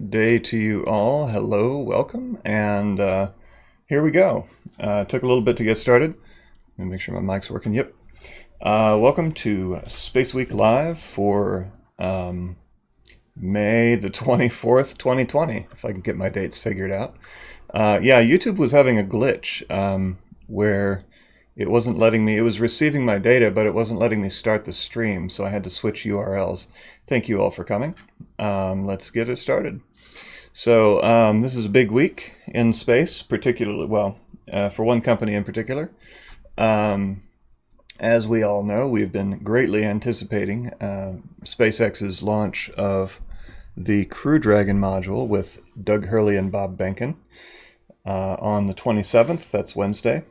day to you all. Hello, welcome, and here we go. Took a little bit to get started. Let me make sure my mic's working. Yep. Welcome to SpaceWeek Live for May the 24th, 2020, if I can get my dates figured out. Yeah, YouTube was having a glitch where it wasn't letting me, it was receiving my data, but it wasn't letting me start the stream, so I had to switch URLs. Thank you all for coming. Let's get it started. So this is a big week in space, particularly, well, for one company in particular. As we all know, we've been greatly anticipating SpaceX's launch of the Crew Dragon module with Doug Hurley and Bob Behnken on the 27th, that's Wednesday.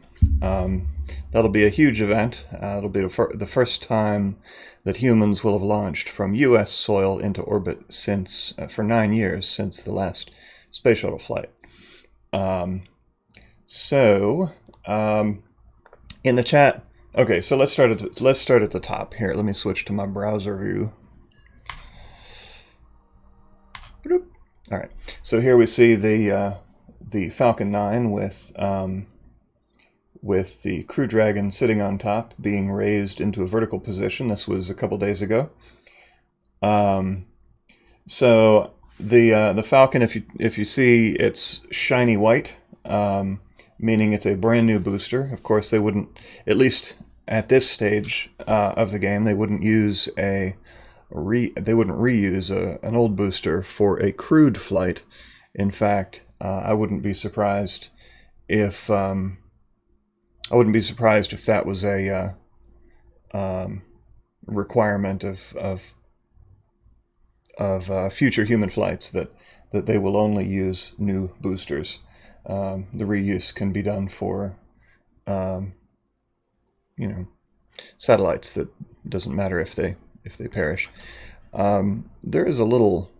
That'll be a huge event. It'll be the first time that humans will have launched from U.S. soil into orbit since for 9 years since the last space shuttle flight. In the chat, okay, so let's start at the top here. Let me switch to my browser view. All right, so here we see the Falcon 9 with the Crew Dragon sitting on top, being raised into a vertical position. This was a couple days ago. So the Falcon, if you see, it's shiny white, meaning it's a brand new booster. Of course, they wouldn't, at least at this stage of the game, they wouldn't use reuse an old booster for a crewed flight. In fact, I wouldn't be surprised if that was a requirement of future human flights, that they will only use new boosters. The reuse can be done for, satellites. That doesn't matter if they perish. There is a little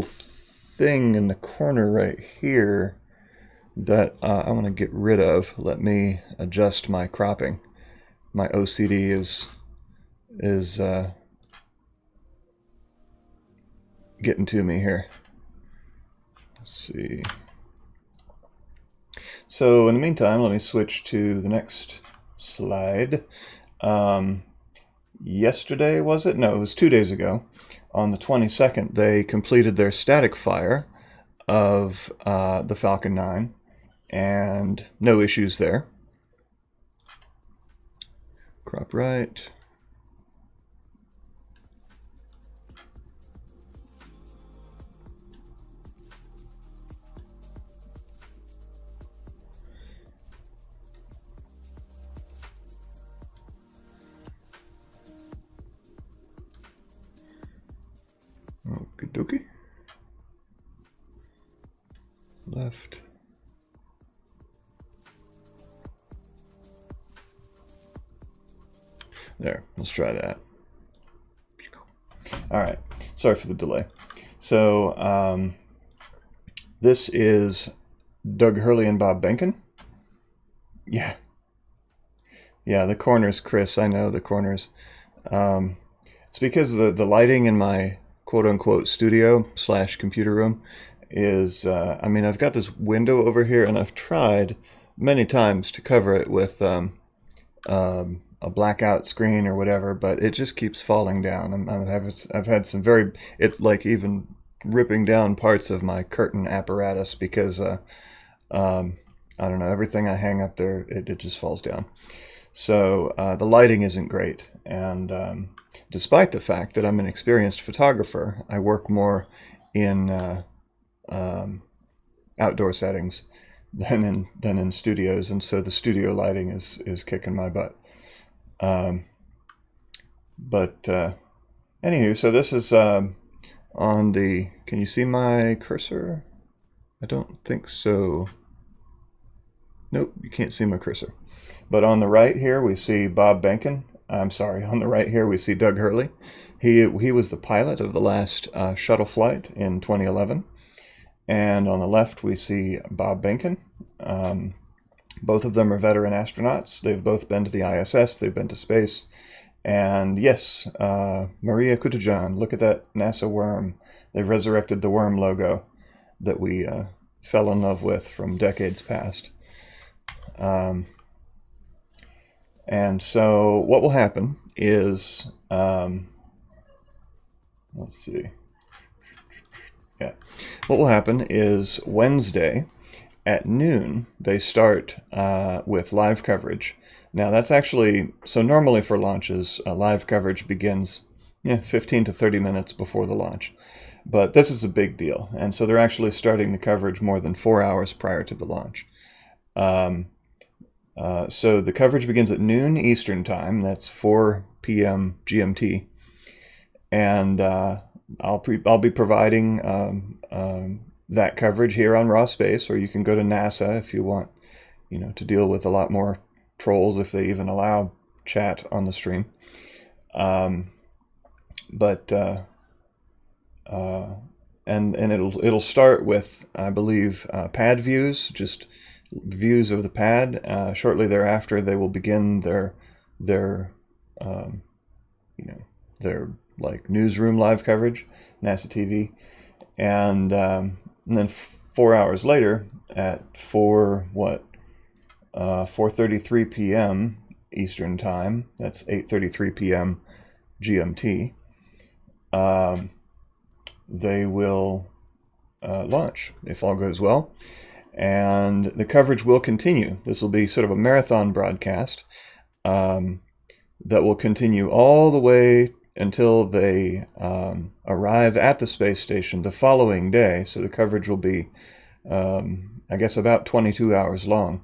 thing in the corner right here that I want to get rid of. Let me adjust my cropping. My OCD is getting to me here. Let's see. So in the meantime, let me switch to the next slide. Yesterday, was it? No, it was 2 days ago. On the 22nd, they completed their static fire of the Falcon 9. And no issues there. Crop right. Okie dokie. Left. There, let's try that. All right, sorry for the delay. So this is Doug Hurley and Bob Behnken. Yeah, the corners, Chris, I know the corners. It's because the lighting in my quote-unquote studio / computer room is, I've got this window over here, and I've tried many times to cover it with a blackout screen or whatever, but it just keeps falling down. I've had some it's like even ripping down parts of my curtain apparatus because I don't know, everything I hang up there, it just falls down. So the lighting isn't great, and despite the fact that I'm an experienced photographer, I work more in outdoor settings than in studios, and so the studio lighting is kicking my butt. Anywho, so this is on the, can you see my cursor? I don't think so. Nope, you can't see my cursor. But on the right here, we see Bob Behnken. I'm sorry, on the right here, we see Doug Hurley. He was the pilot of the last shuttle flight in 2011. And on the left, we see Bob Behnken. Both of them are veteran astronauts. They've both been to the ISS, they've been to space, And yes, Maria Kutajan, look at that NASA worm. They've resurrected the worm logo that we fell in love with from decades past. And so what will happen is, let's see. Yeah. What will happen is Wednesday at noon, they start with live coverage. Now that's actually, so normally for launches, live coverage begins 15 to 30 minutes before the launch. But this is a big deal. And so they're actually starting the coverage more than 4 hours prior to the launch. So the coverage begins at noon Eastern time. That's 4 p.m. GMT. And I'll be providing that coverage here on Raw Space, or you can go to NASA if you want, to deal with a lot more trolls, if they even allow chat on the stream. And it'll start with, I believe, pad views, just views of the pad. Shortly thereafter, they will begin their like newsroom live coverage, NASA TV, and then 4 hours later at 4:33 p.m. Eastern time. That's 8:33 p.m. GMT. They will launch if all goes well, and the coverage will continue. This will be sort of a marathon broadcast that will continue all the way until they arrive at the space station the following day. So the coverage will be, I guess, about 22 hours long.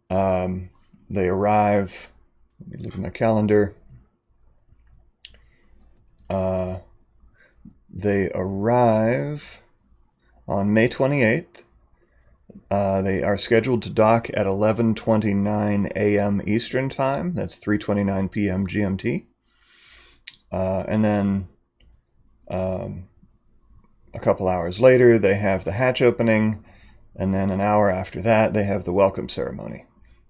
They arrive, let me look at my calendar. They arrive on May 28th. They are scheduled to dock at 11:29 a.m. Eastern Time. That's 3:29 p.m. GMT. And then a couple hours later, they have the hatch opening, and then an hour after that, they have the welcome ceremony.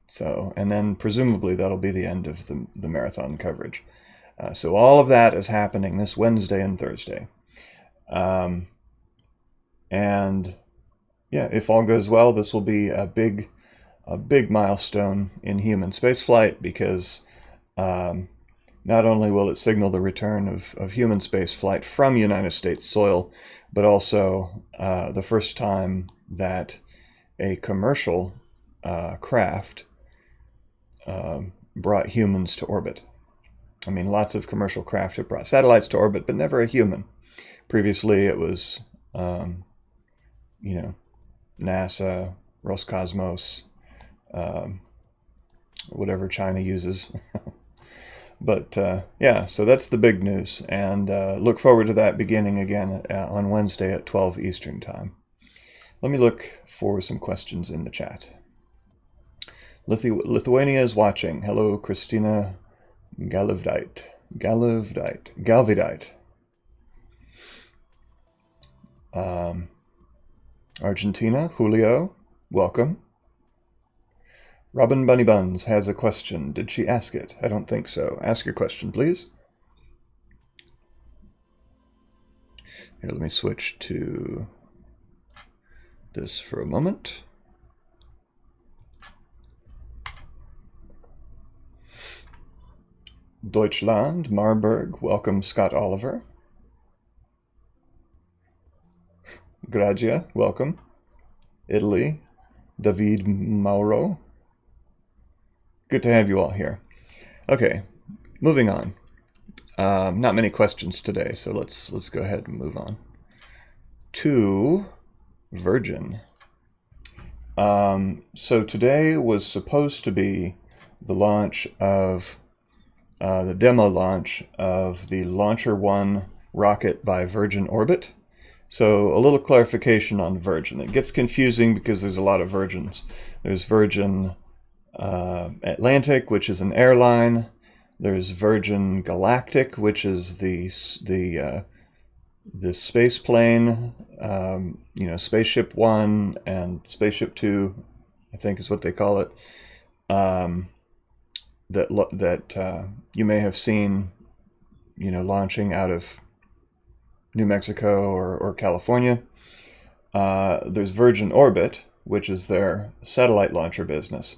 So, and then presumably that'll be the end of the marathon coverage. So all of that is happening this Wednesday and Thursday. And yeah, if all goes well, this will be a big milestone in human spaceflight, because not only will it signal the return of human spaceflight from United States soil, but also the first time that a commercial craft brought humans to orbit. I mean, lots of commercial craft have brought satellites to orbit, but never a human. Previously, it was, NASA, Roscosmos, whatever China uses. But yeah, so that's the big news, and look forward to that beginning again on Wednesday at 12 Eastern Time. Let me look for some questions in the chat. Lithuania is watching. Hello, Christina Galvdite. Argentina, Julio, welcome. Robin Bunny Buns has a question. Did she ask it? I don't think so. Ask your question, please. Here, let me switch to this for a moment. Deutschland, Marburg, welcome Scott Oliver. Gradia, welcome. Italy, David Mauro. Good to have you all here. Okay, moving on. Not many questions today, so let's go ahead and move on to Virgin. So today was supposed to be the launch of the demo launch of the Launcher 1 rocket by Virgin Orbit. So a little clarification on Virgin. It gets confusing because there's a lot of Virgins. There's Virgin Atlantic, which is an airline. There's Virgin Galactic, which is the space plane. Spaceship 1 and Spaceship 2, I think is what they call it. that you may have seen, launching out of New Mexico or California. There's Virgin Orbit, which is their satellite launcher business.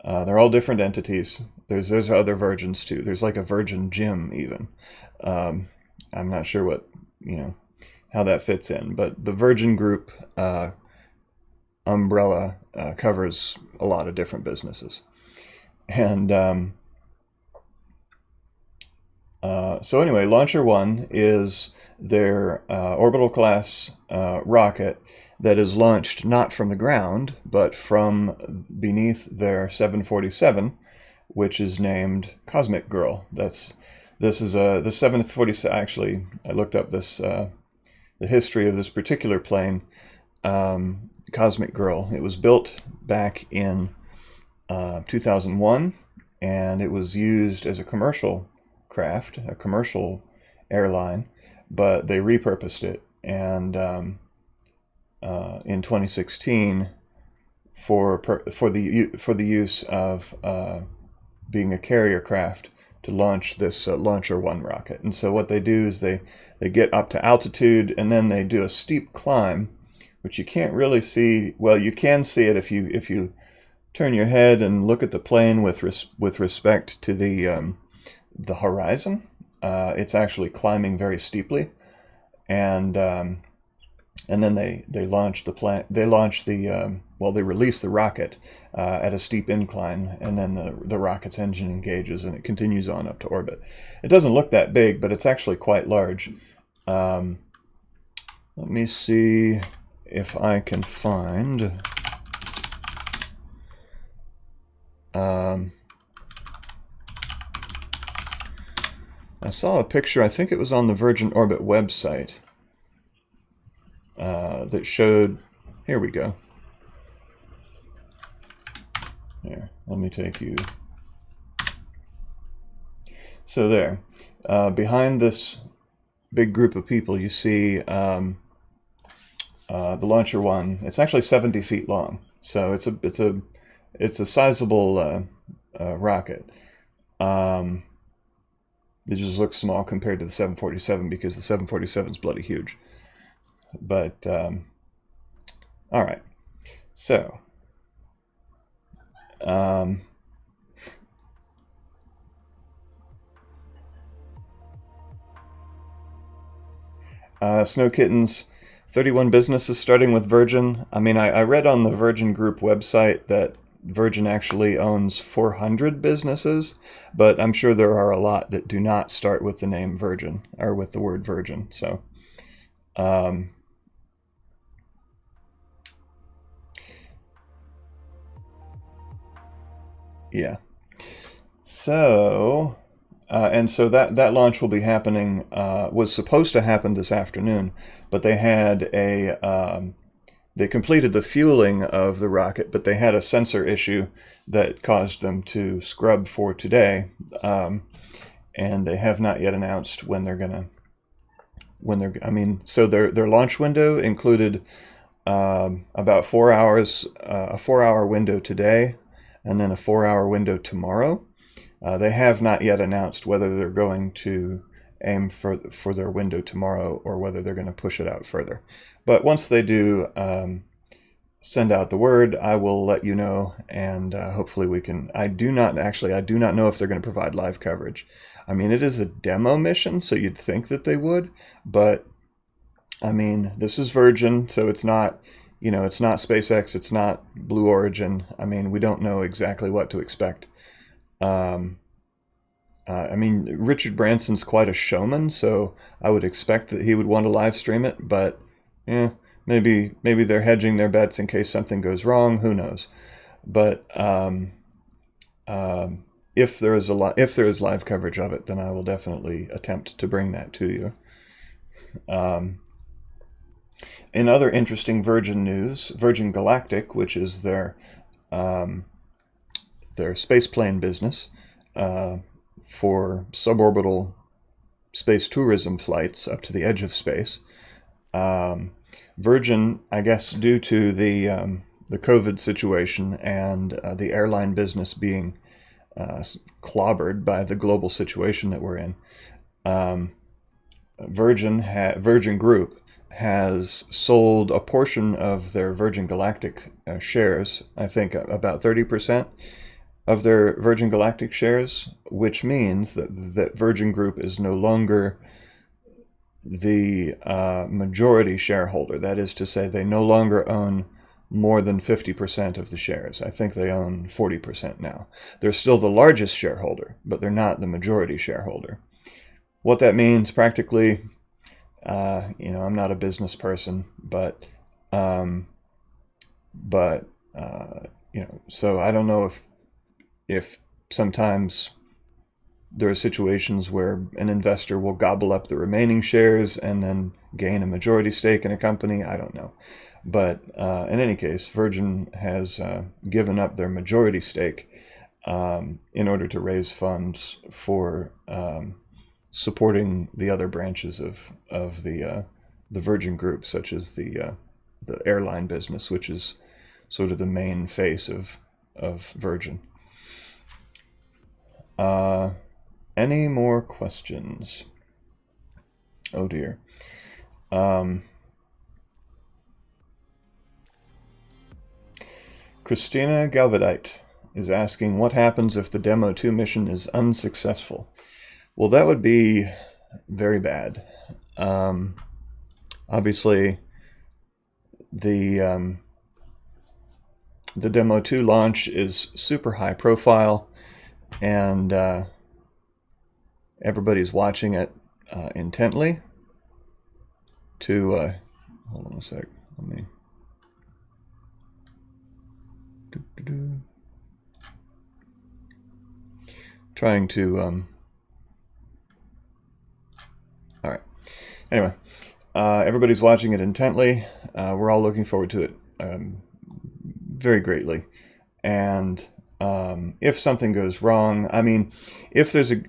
They're all different entities. There's other Virgins too. There's like a Virgin Gym even. I'm not sure what, how that fits in, but the Virgin Group umbrella covers a lot of different businesses. And so anyway, Launcher 1 is their orbital class rocket that is launched not from the ground, but from beneath their 747, which is named Cosmic Girl. This is the 747. Actually, I looked up the history of this particular plane, Cosmic Girl. It was built back in 2001, and it was used as a commercial craft, a commercial airline, but they repurposed it, and in 2016 for the use of being a carrier craft to launch this Launcher 1 rocket. And so what they do is they get up to altitude, and then they do a steep climb, which you can't really see. Well, you can see it if you turn your head and look at the plane with respect to the horizon. It's actually climbing very steeply, and then they launch the plane. They launch they release the rocket at a steep incline, and then the rocket's engine engages and it continues on up to orbit. It doesn't look that big, but it's actually quite large. Let me see if I can find. I saw a picture, I think it was on the Virgin Orbit website, that showed, here we go. Here, let me take you. So there, behind this big group of people, you see the Launcher 1. It's actually 70 feet long, so it's a sizable rocket. It just looks small compared to the 747 because the 747 is bloody huge. But all right, so Snow Kittens, 31 businesses starting with Virgin. I mean, I read on the Virgin Group website that Virgin actually owns 400 businesses, but I'm sure there are a lot that do not start with the name Virgin or with the word Virgin. So, yeah. So, and so that launch will be happening, was supposed to happen this afternoon, but they had they completed the fueling of the rocket, but they had a sensor issue that caused them to scrub for today, and they have not yet announced when they're gonna. I mean, so their launch window included about 4 hours, a 4-hour window today, and then a 4-hour window tomorrow. They have not yet announced whether they're going to aim for their window tomorrow or whether they're going to push it out further. But once they do send out the word, I will let you know, and hopefully we can. I do not know if they're going to provide live coverage. I mean, it is a demo mission, so you'd think that they would, but I mean, this is Virgin, so it's not, it's not SpaceX, it's not Blue Origin. I mean, we don't know exactly what to expect. I mean, Richard Branson's quite a showman, so I would expect that he would want to live stream it, but maybe they're hedging their bets in case something goes wrong. Who knows? But if there is live coverage of it, then I will definitely attempt to bring that to you. In other interesting Virgin news, Virgin Galactic, which is their spaceplane business for suborbital space tourism flights up to the edge of space. Virgin, I guess, due to the COVID situation and the airline business being clobbered by the global situation that we're in. Virgin Group has sold a portion of their Virgin Galactic shares, I think about 30% of their Virgin Galactic shares, which means that Virgin Group is no longer the majority shareholder. That is to say, they no longer own more than 50% of the shares. I think they own 40% now. They're still the largest shareholder, but they're not the majority shareholder. What that means practically, I'm not a business person, but so I don't know if sometimes there are situations where an investor will gobble up the remaining shares and then gain a majority stake in a company. I don't know. But in any case, Virgin has given up their majority stake in order to raise funds for supporting the other branches of the Virgin Group, such as the airline business, which is sort of the main face of Virgin. Any more questions? Oh dear. Christina Galvedite is asking, what happens if the Demo 2 mission is unsuccessful? Well, that would be very bad. Obviously, the Demo 2 launch is super high profile, and everybody's watching it intently. Hold on a sec. Let me. Trying to. All right. Anyway, everybody's watching it intently. We're all looking forward to it very greatly, and if something goes wrong, I mean, if there's an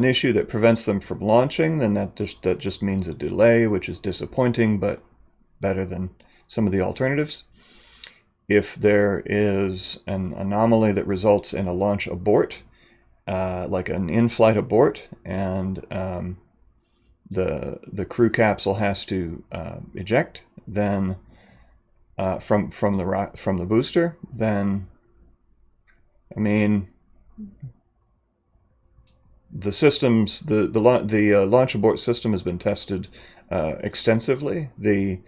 issue that prevents them from launching, then that just means a delay, which is disappointing, but better than some of the alternatives. If there is an anomaly that results in a launch abort, like an in-flight abort, and the crew capsule has to eject, then from the booster, then I mean, the systems, the launch abort system has been tested extensively. The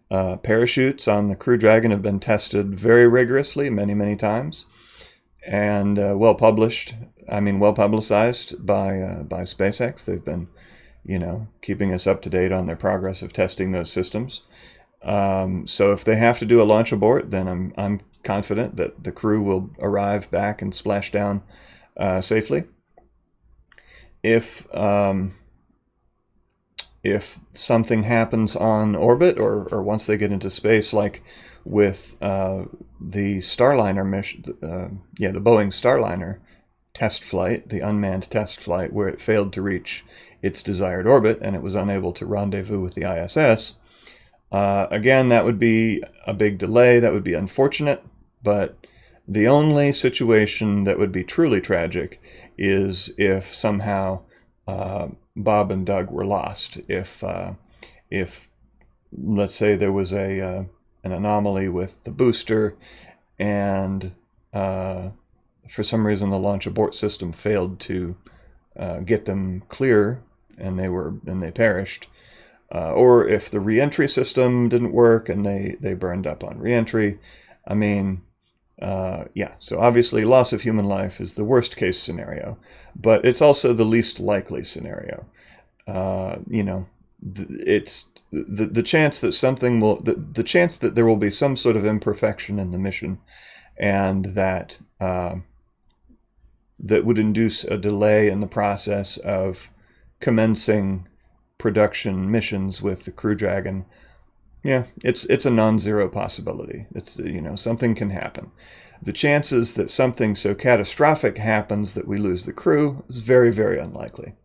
parachutes on the Crew Dragon have been tested very rigorously, many times, and well publicized by SpaceX. They've been, keeping us up to date on their progress of testing those systems. So if they have to do a launch abort, then I'm confident that the crew will arrive back and splash down safely. If something happens on orbit or once they get into space, like with the Starliner mission, the Boeing Starliner test flight, the unmanned test flight, where it failed to reach its desired orbit and it was unable to rendezvous with the ISS, again, that would be a big delay. That would be unfortunate, but the only situation that would be truly tragic is if somehow Bob and Doug were lost. If let's say there was an anomaly with the booster, and for some reason the launch abort system failed to get them clear, and they perished, or if the reentry system didn't work and they burned up on reentry. I mean, so obviously loss of human life is the worst case scenario, but it's also the least likely scenario. It's the chance that the chance that there will be some sort of imperfection in the mission, and that would induce a delay in the process of commencing production missions with the Crew Dragon. Yeah, it's a non-zero possibility. It's, something can happen. The chances that something so catastrophic happens that we lose the crew is very, very unlikely.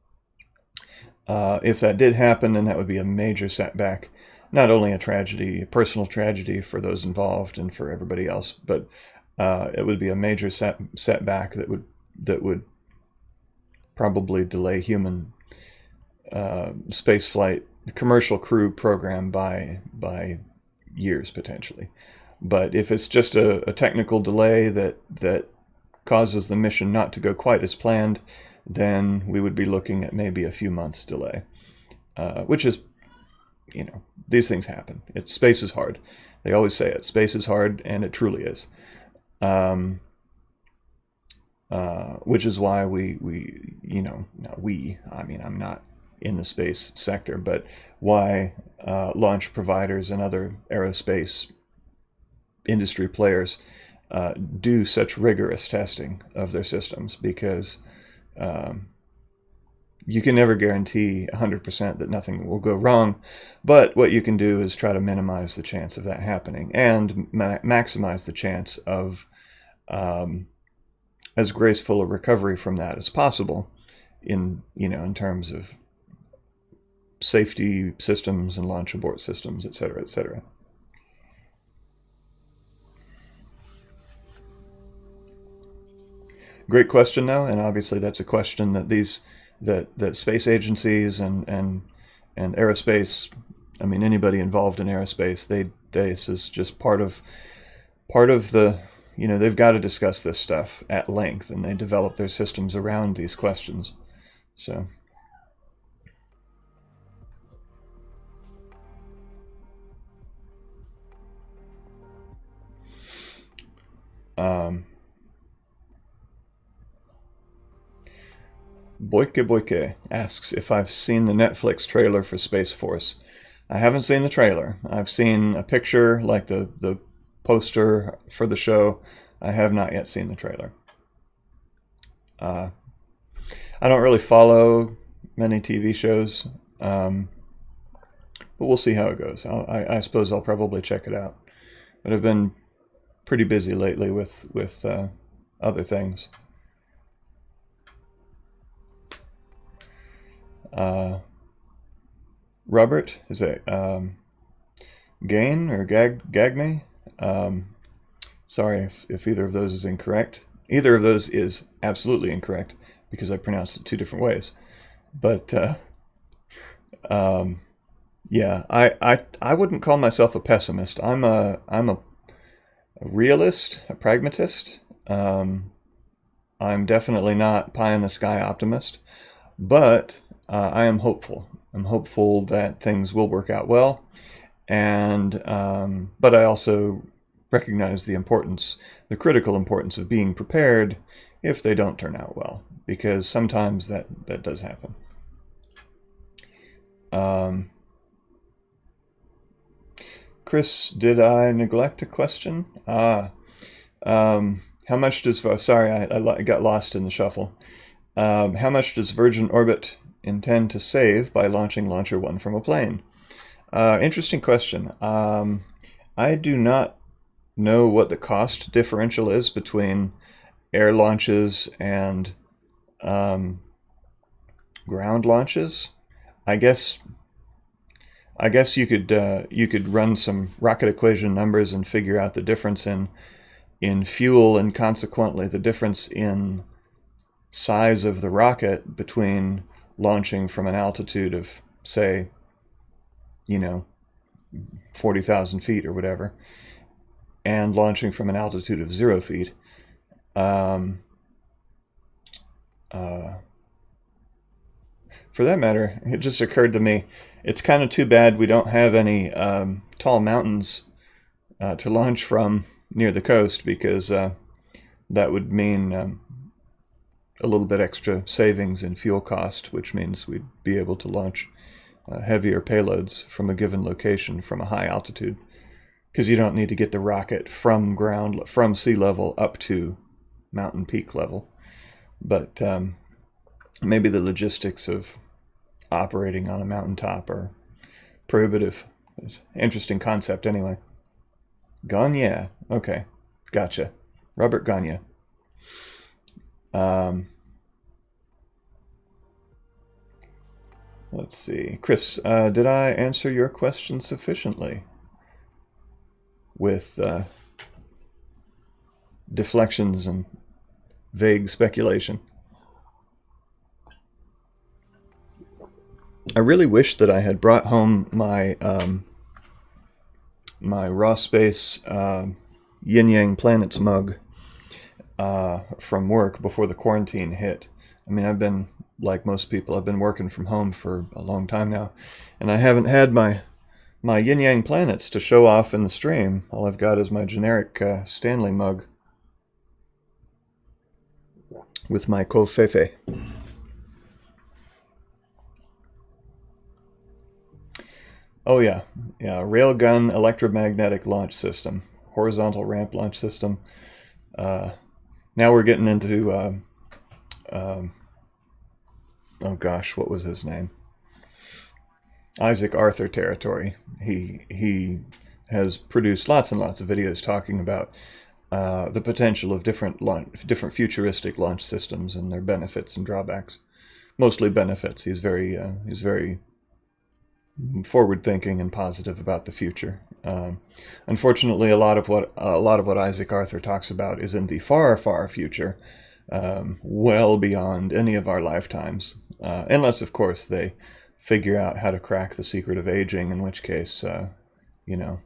If that did happen, then that would be a major setback. Not only a tragedy, a personal tragedy for those involved and for everybody else, but it would be a major setback that would probably delay human space flight, commercial crew program by years potentially. But if it's just a technical delay that causes the mission not to go quite as planned, then we would be looking at maybe a few months delay, which is, you know, these things happen. Space is hard. They always say it. Space is hard, and it truly is. Which is why we you know, not we, I mean, I'm not in the space sector, but why launch providers and other aerospace industry players do such rigorous testing of their systems, because you can never guarantee 100% that nothing will go wrong, but what you can do is try to minimize the chance of that happening and maximize the chance of as graceful a recovery from that as possible in terms of safety systems and launch abort systems, etc., etc. Great question, though, and obviously that's a question that that space agencies and aerospace, I mean, anybody involved in aerospace, this is just part of the, you know, they've got to discuss this stuff at length, and they develop their systems around these questions. So Boyke asks if I've seen the Netflix trailer for Space Force. I haven't seen the trailer. I've seen a picture, like the poster for the show. I have not yet seen the trailer. I don't really follow many TV shows, but we'll see how it goes. I suppose I'll probably check it out. But I've been pretty busy lately with other things. Robert, is it Gain or Gagne? Sorry if either of those is incorrect. Either of those is absolutely incorrect, because I pronounced it two different ways. But yeah, I wouldn't call myself a pessimist. I'm a realist, a pragmatist. I'm definitely not pie in the sky optimist, but I am hopeful. I'm hopeful that things will work out well, and but I also recognize the critical importance of being prepared if they don't turn out well, because sometimes that does happen. Chris, did I neglect a question? How much does, sorry, I got lost in the shuffle. How much does Virgin Orbit intend to save by launching Launcher 1 from a plane? Interesting question. I do not know what the cost differential is between air launches and ground launches. I guess you could run some rocket equation numbers and figure out the difference in fuel, and consequently the difference in size of the rocket between launching from an altitude of, say, 40,000 feet or whatever, and launching from an altitude of 0 feet. For that matter, it just occurred to me, it's kind of too bad we don't have any tall mountains to launch from near the coast, because that would mean a little bit extra savings in fuel cost, which means we'd be able to launch heavier payloads from a given location from a high altitude, because you don't need to get the rocket from sea level up to mountain peak level. But maybe the logistics of operating on a mountaintop are prohibitive. It's an interesting concept anyway. Gagne. Okay, gotcha. Robert Gagne. Let's see. Chris, did I answer your question sufficiently with deflections and vague speculation. I really wish that I had brought home my my raw space Yin Yang Planets mug from work before the quarantine hit. I mean, I've been, like most people, I've been working from home for a long time now, and I haven't had my Yin Yang Planets to show off in the stream. All I've got is my generic Stanley mug with my Kofefe. Oh yeah, railgun electromagnetic launch system, horizontal ramp launch system. Now we're getting into, oh gosh, what was his name? Isaac Arthur territory. He has produced lots and lots of videos talking about the potential of different futuristic launch systems and their benefits and drawbacks. Mostly benefits. He's very forward-thinking and positive about the future. Unfortunately, a lot of what Isaac Arthur talks about is in the far, far future, well beyond any of our lifetimes, unless, of course, they figure out how to crack the secret of aging, in which case, you know,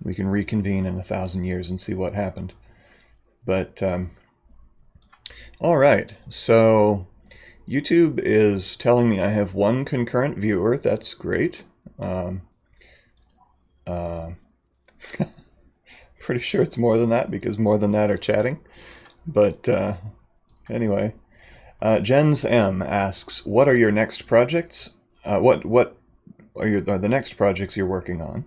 we can reconvene in 1,000 years and see what happened. But all right, so YouTube is telling me I have one concurrent viewer. That's great. Pretty sure it's more than that, because more than that are chatting. But anyway, Jens M asks, "What are your next projects? What are the next projects you're working on?"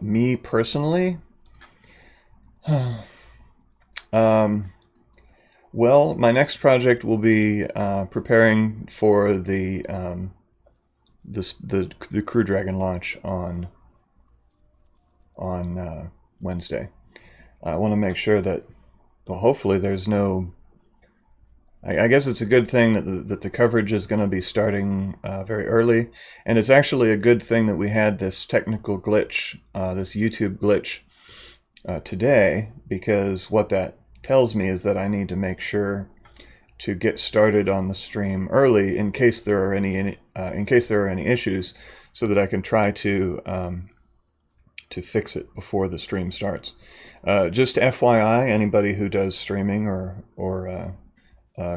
Me personally, well, my next project will be preparing for the Crew Dragon launch on Wednesday. I want to make sure that, well, hopefully there's no. I guess it's a good thing that the coverage is going to be starting very early, and it's actually a good thing that we had this technical glitch, this YouTube glitch today, because what that tells me is that I need to make sure to get started on the stream early in case there are any issues, so that I can try to fix it before the stream starts. Just FYI, anybody who does streaming or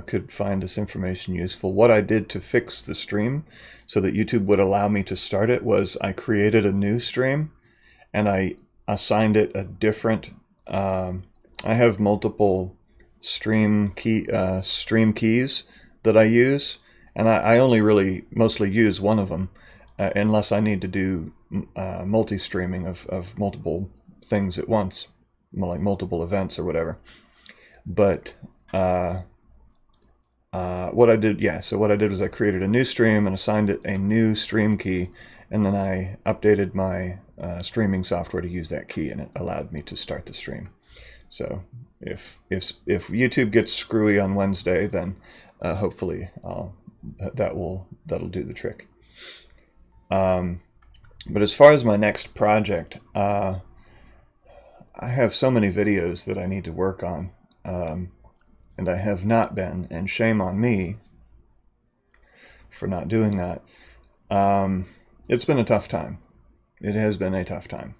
could find this information useful, what I did to fix the stream so that YouTube would allow me to start it was I created a new stream and I assigned it a different. I have multiple stream keys that I use, and I only really mostly use one of them, unless I need to do multi-streaming of multiple things at once, like multiple events or whatever. But what I did was I created a new stream and assigned it a new stream key, and then I updated my streaming software to use that key, and it allowed me to start the stream. So if YouTube gets screwy on Wednesday, then hopefully that'll do the trick. But as far as my next project, I have so many videos that I need to work on, and I have not been, and shame on me for not doing that. It's been a tough time. It has been a tough time.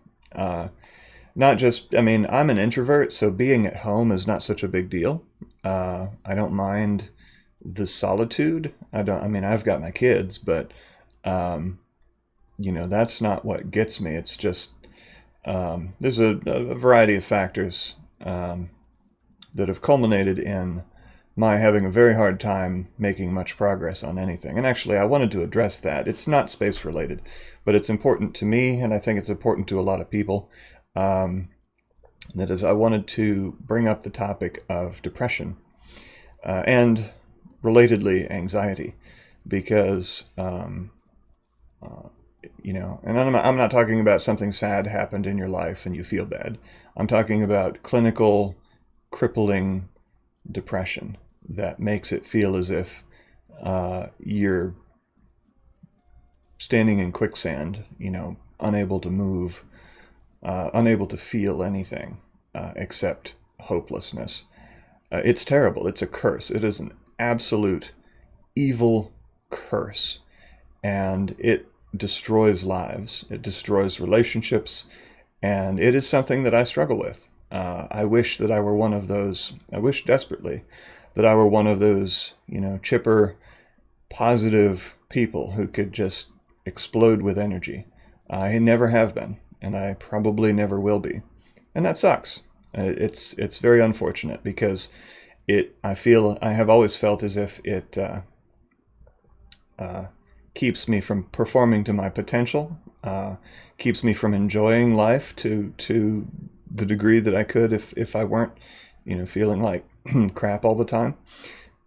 Not just, I mean, I'm an introvert, so being at home is not such a big deal. I don't mind the solitude. I mean, I've got my kids, but, you know, that's not what gets me. It's just, there's a variety of factors that have culminated in my having a very hard time making much progress on anything. And actually, I wanted to address that. It's not space related, but it's important to me, and I think it's important to a lot of people. That is, I wanted to bring up the topic of depression and, relatedly, anxiety, because, you know, and I'm not talking about something sad happened in your life and you feel bad. I'm talking about clinical, crippling depression that makes it feel as if you're standing in quicksand, you know, unable to move, unable to feel anything except hopelessness. It's terrible. It's a curse. It is an absolute evil curse, and it destroys lives. It destroys relationships, and it is something that I struggle with. I wish that I were one of those. I wish desperately that I were one of those, chipper, positive people who could just explode with energy. I never have been, and I probably never will be, and that sucks. It's very unfortunate because I have always felt as if it keeps me from performing to my potential, keeps me from enjoying life to the degree that I could if I weren't, feeling like crap all the time.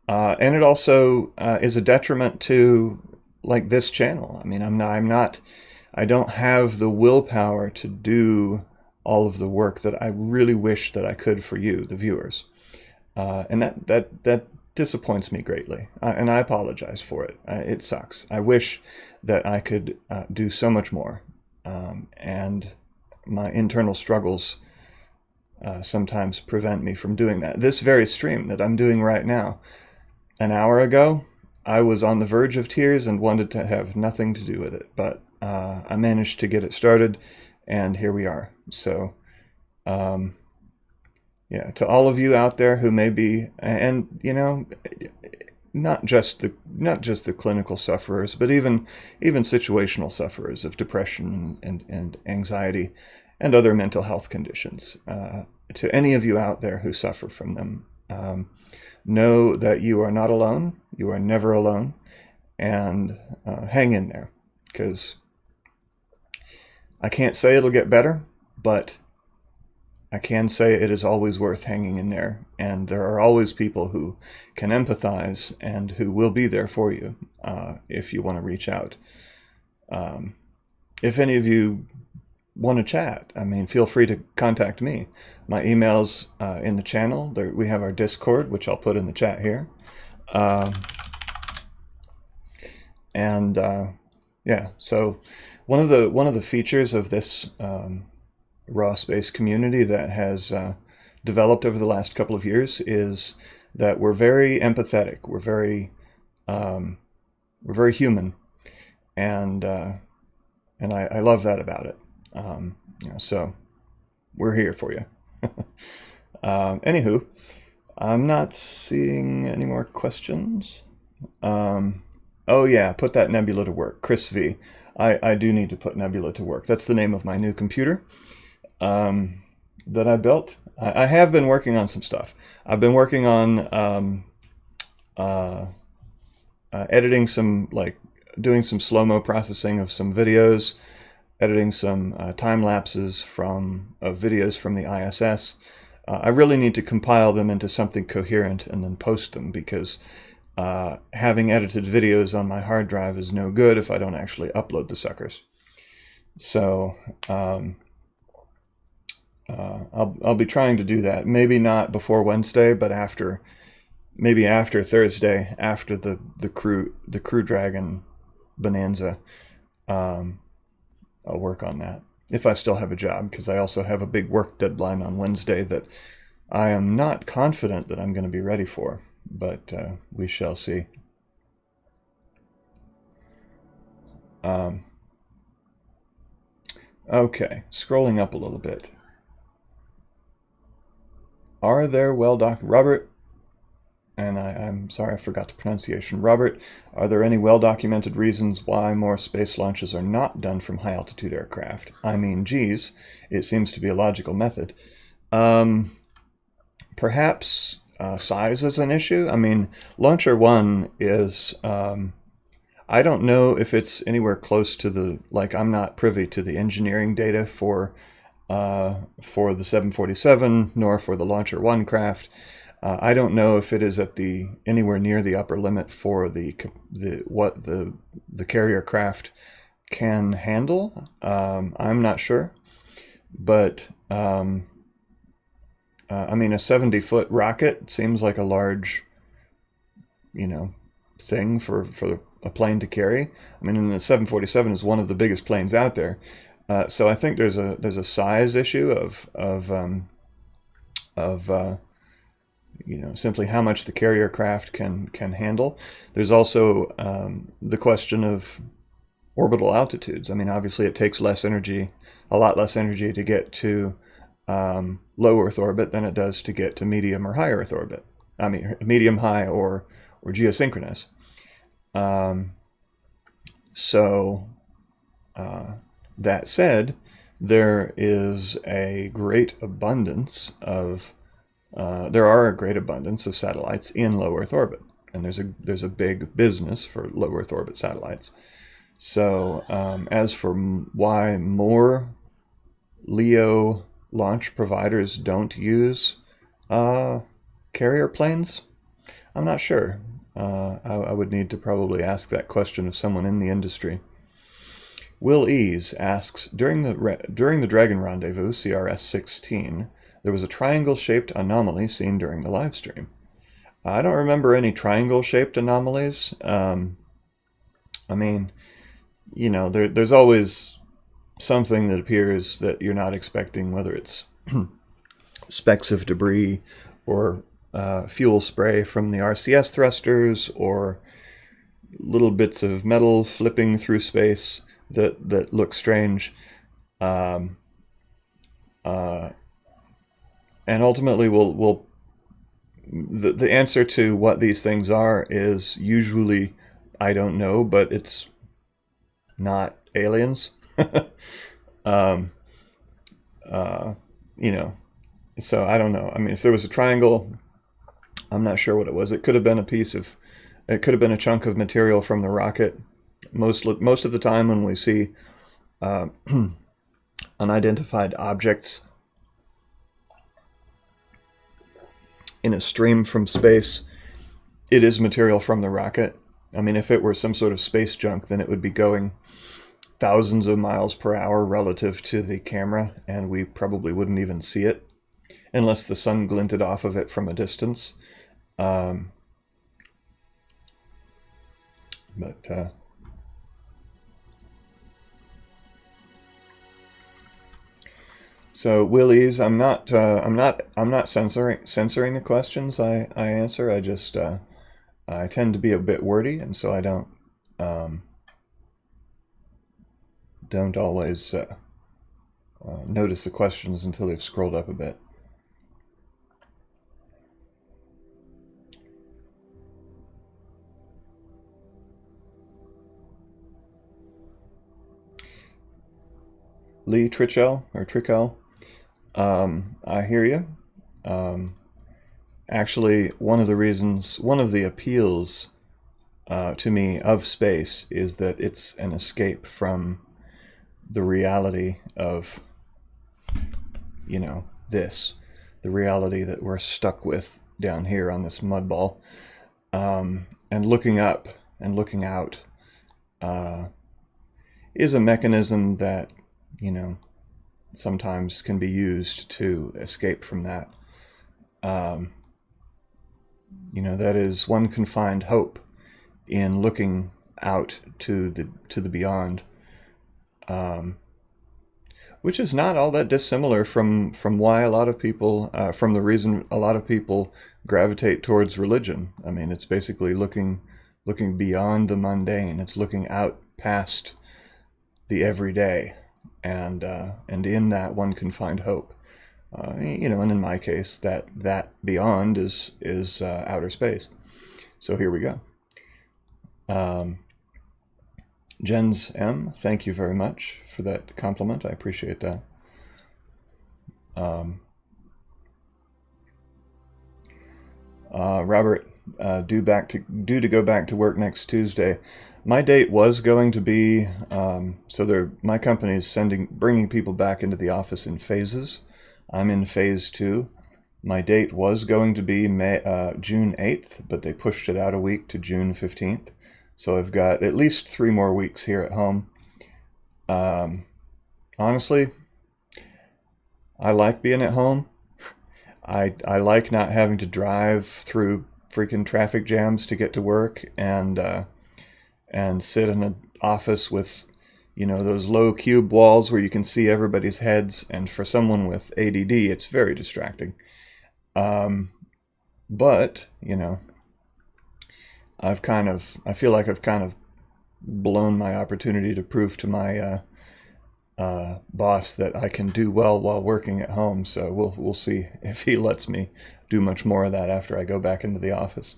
And it also is a detriment to like this channel. I mean, I don't have the willpower to do all of the work that I really wish that I could for you, the viewers. And that disappoints me greatly. And I apologize for it. It sucks. I wish that I could do so much more. And my internal struggles sometimes prevent me from doing that. This very stream that I'm doing right now, an hour ago, I was on the verge of tears and wanted to have nothing to do with it. But I managed to get it started, and here we are. So, yeah, to all of you out there who may be, and not just the clinical sufferers, but even situational sufferers of depression and anxiety and other mental health conditions. To any of you out there who suffer from them, know that you are not alone. You are never alone, and hang in there, because I can't say it'll get better, but I can say it is always worth hanging in there, and there are always people who can empathize and who will be there for you if you want to reach out. If any of you want to chat, I mean, feel free to contact me. My email's in the channel. We have our Discord, which I'll put in the chat here. Yeah, so one of the features of this raw space community that has developed over the last couple of years is that we're very empathetic. We're very human, and I love that about it. So we're here for you. Anywho, I'm not seeing any more questions. Oh yeah, put that Nebula to work. Chris V. I do need to put Nebula to work. That's the name of my new computer that I built. I have been working on some stuff. I've been working on editing some, doing some slow-mo processing of some videos, editing some time lapses of videos from the ISS. I really need to compile them into something coherent and then post them, because having edited videos on my hard drive is no good if I don't actually upload the suckers. So I'll be trying to do that. Maybe not before Wednesday, but maybe after Thursday, after the Crew Dragon bonanza. I'll work on that if I still have a job, because I also have a big work deadline on Wednesday that I am not confident that I'm going to be ready for, but we shall see. Okay, scrolling up a little bit. Are there Robert, and I'm sorry, I forgot the pronunciation. Robert, are there any well-documented reasons why more space launches are not done from high-altitude aircraft? I mean, geez, it seems to be a logical method. Perhaps size is an issue. I mean, Launcher 1 is, I don't know if it's anywhere close to I'm not privy to the engineering data for the 747, nor for the Launcher 1 craft. I don't know if it is at anywhere near the upper limit for what the carrier craft can handle. I'm not sure, but I mean, a 70-foot rocket seems like a large, thing for a plane to carry. I mean, and the 747 is one of the biggest planes out there. So I think there's a size issue of simply how much the carrier craft can handle. There's also the question of orbital altitudes. I mean, obviously it takes a lot less energy to get to low Earth orbit than it does to get to medium or high Earth orbit. I mean, medium, high, or geosynchronous. That said, there is a great abundance of satellites in low Earth orbit, and there's a big business for low Earth orbit satellites. So as for why more LEO launch providers don't use carrier planes, I'm not sure. I would need to probably ask that question of someone in the industry. Will Ease asks, during the Dragon Rendezvous, CRS-16, there was a triangle-shaped anomaly seen during the live stream. I don't remember any triangle-shaped anomalies. I mean, there's always something that appears that you're not expecting, whether it's specks of debris or fuel spray from the RCS thrusters or little bits of metal flipping through space that look strange. And ultimately, the answer to what these things are is usually, I don't know, but it's not aliens. So I don't know. I mean, if there was a triangle, I'm not sure what it was. It could have been it could have been a chunk of material from the rocket. Most of the time when we see unidentified objects in a stream from space, it is material from the rocket. I mean, if it were some sort of space junk, then it would be going thousands of miles per hour relative to the camera, and we probably wouldn't even see it unless the sun glinted off of it from a distance. So Willie's, I'm not censoring the questions I answer. I tend to be a bit wordy, and so I don't always notice the questions until they've scrolled up a bit. Lee Trichell, I hear you. Actually, one of the appeals to me of space is that it's an escape from the reality of, the reality that we're stuck with down here on this mud ball. And looking up and looking out is a mechanism that, sometimes can be used to escape from that. That is one can find hope in looking out to the beyond, which is not all that dissimilar from why a lot of people, from the reason a lot of people gravitate towards religion. I mean, it's basically looking beyond the mundane. It's looking out past the everyday. And in that one can find hope, and in my case, that beyond is outer space. So here we go. Jens M, thank you very much for that compliment. I appreciate that. Robert, due to go back to work next Tuesday. My date was going to be, my company is bringing people back into the office in phases. I'm in phase 2. My date was going to be June 8th, but they pushed it out a week to June 15th. So I've got at least 3 more weeks here at home. Honestly, I like being at home. I like not having to drive through freaking traffic jams to get to work and sit in an office with, you know, those low cube walls where you can see everybody's heads, and for someone with ADD, it's very distracting. But, you know, I feel like I've kind of blown my opportunity to prove to my boss that I can do well while working at home. So we'll see if he lets me do much more of that after I go back into the office.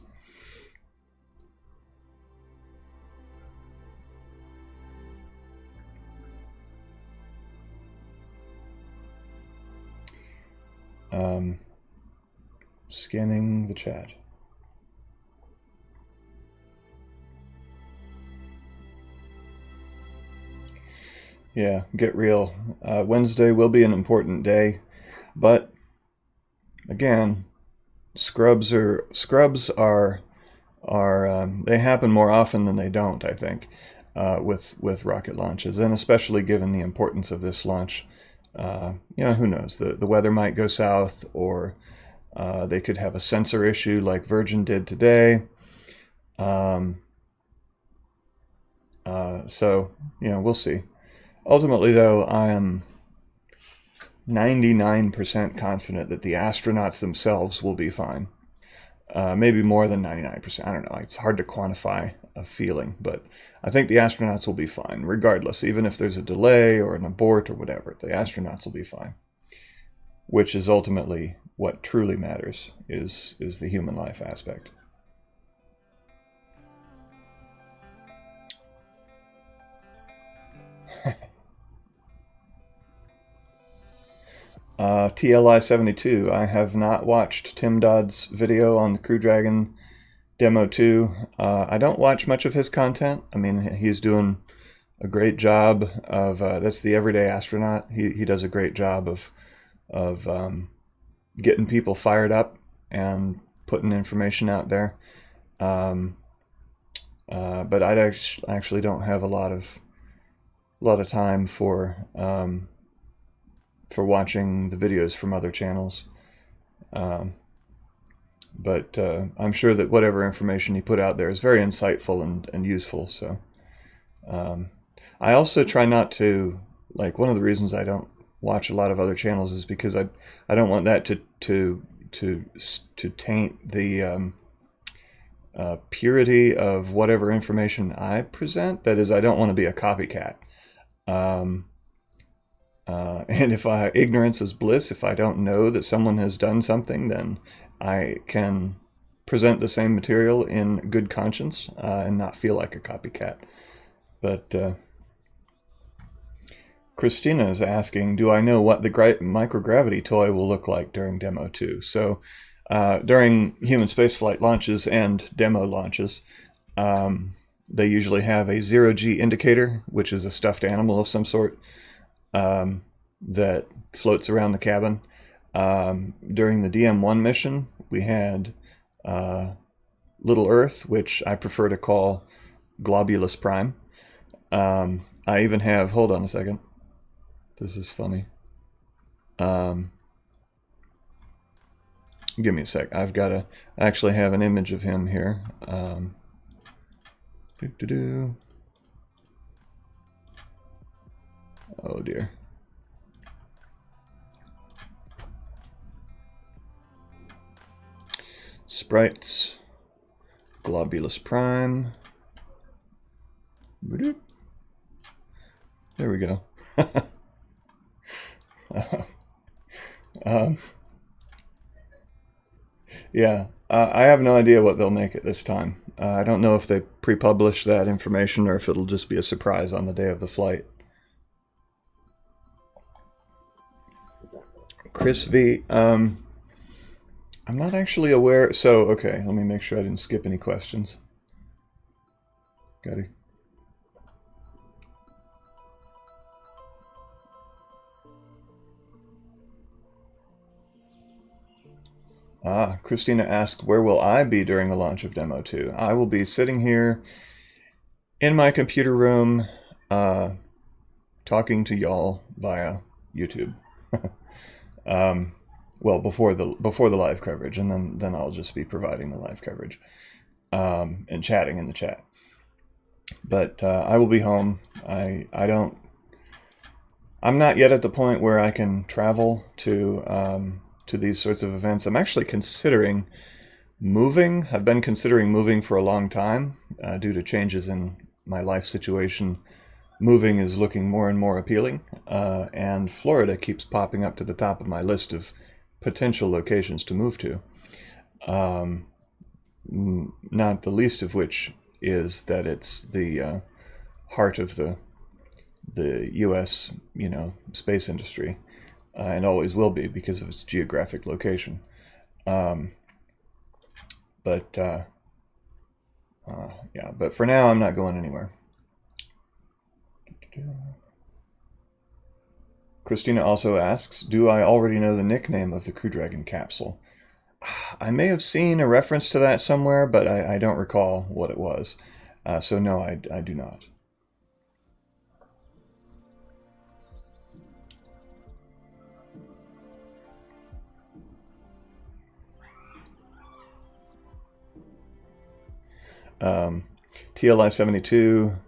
Scanning the chat. Yeah, get real. Wednesday will be an important day, but again, scrubs are they happen more often than they don't, I think, with rocket launches, and especially given the importance of this launch. You know, who knows? The weather might go south, or they could have a sensor issue like Virgin did today. So, you know, we'll see. Ultimately, though, I am 99% confident that the astronauts themselves will be fine. Maybe more than 99%. I don't know. It's hard to quantify a feeling, but I think the astronauts will be fine, regardless. Even if there's a delay or an abort or whatever, the astronauts will be fine. Which is ultimately what truly matters, is the human life aspect. TLI72, I have not watched Tim Dodd's video on the Crew Dragon Demo 2. I don't watch much of his content. I mean, he's doing a great job of, that's the Everyday Astronaut. He does a great job of getting people fired up and putting information out there. But I actually don't have a lot of time for watching the videos from other channels. But I'm sure that whatever information he put out there is very insightful and useful. So I also try not to, like, one of the reasons I don't watch a lot of other channels is because I don't want that to taint the purity of whatever information I present. That is, I don't want to be a copycat. And if ignorance is bliss, if I don't know that someone has done something, then I can present the same material in good conscience and not feel like a copycat. But Christina is asking, do I know what the microgravity toy will look like during Demo 2? So during human spaceflight launches and demo launches, they usually have a 0G indicator, which is a stuffed animal of some sort, that floats around the cabin. During the DM1 mission, we had Little Earth, which I prefer to call Globulus Prime. I even have, hold on a second, this is funny. Give me a sec. I actually have an image of him here. Oh dear. Sprites, Globulus Prime. There we go. Yeah, I have no idea what they'll make it this time. I don't know if they pre-publish that information or if it'll just be a surprise on the day of the flight. Chris V, I'm not actually aware. So, okay, let me make sure I didn't skip any questions. Got it. Christina asked, where will I be during the launch of Demo 2? I will be sitting here in my computer room, talking to y'all via YouTube. Well, before the live coverage, and then I'll just be providing the live coverage, and chatting in the chat. But I will be home. I'm not yet at the point where I can travel to these sorts of events. I'm actually considering moving. I've been considering moving for a long time due to changes in my life situation. Moving is looking more and more appealing, and Florida keeps popping up to the top of my list of potential locations to move to. Not the least of which is that it's the heart of the U.S. Space industry, and always will be because of its geographic location. But for now, I'm not going anywhere. Christina also asks, do I already know the nickname of the Crew Dragon capsule? I may have seen a reference to that somewhere, but I don't recall what it was. So no, I do not. TLI72,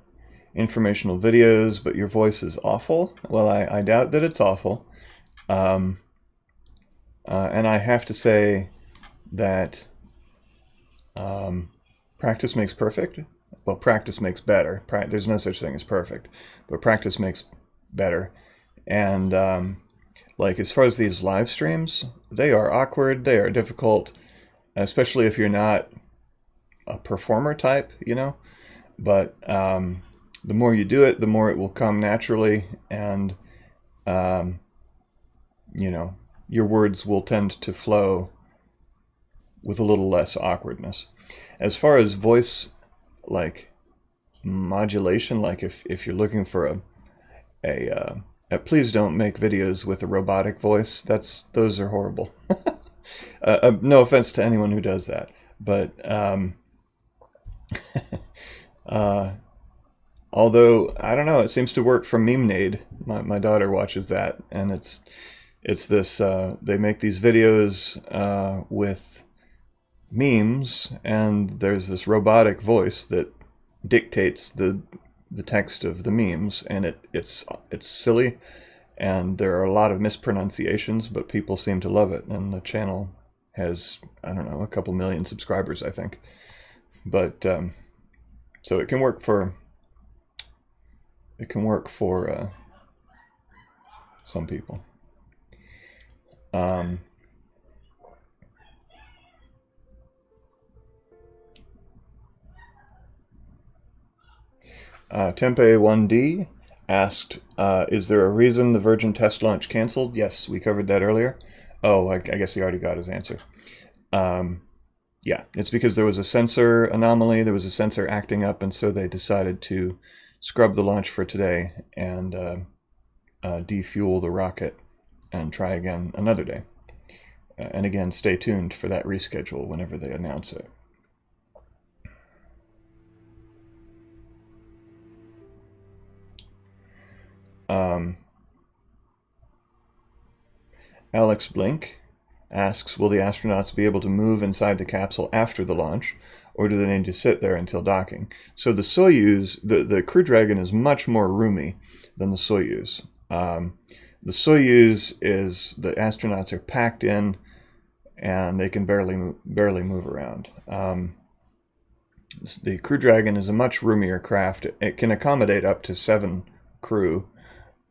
informational videos, but your voice is awful. Well, I doubt that it's awful. And I have to say that practice makes perfect. Well, practice makes better. There's no such thing as perfect, but practice makes better. And like as far as these live streams, they are awkward, they are difficult, especially if you're not a performer type, But the more you do it, the more it will come naturally, and your words will tend to flow with a little less awkwardness. As far as voice, like modulation, like if you're looking for please don't make videos with a robotic voice. Those are horrible. No offense to anyone who does that, but although I don't know, it seems to work for MemeNade. My daughter watches that, and it's this. They make these videos with memes, and there's this robotic voice that dictates the text of the memes, and it's silly, and there are a lot of mispronunciations, but people seem to love it, and the channel has, I don't know, a couple million subscribers, I think. But so it can work for some people. Tempe1D asked, is there a reason the Virgin test launch canceled? Yes, we covered that earlier. Oh, I guess he already got his answer. Yeah, it's because there was a sensor anomaly. There was a sensor acting up, and so they decided to scrub the launch for today and defuel the rocket and try again another day. And again, stay tuned for that reschedule whenever they announce it. Alex Blink asks, will the astronauts be able to move inside the capsule after the launch, or do they need to sit there until docking? So the Soyuz, the Crew Dragon is much more roomy than the Soyuz. The Soyuz is, the astronauts are packed in, and they can barely move around. The Crew Dragon is a much roomier craft. It can accommodate up to 7 crew,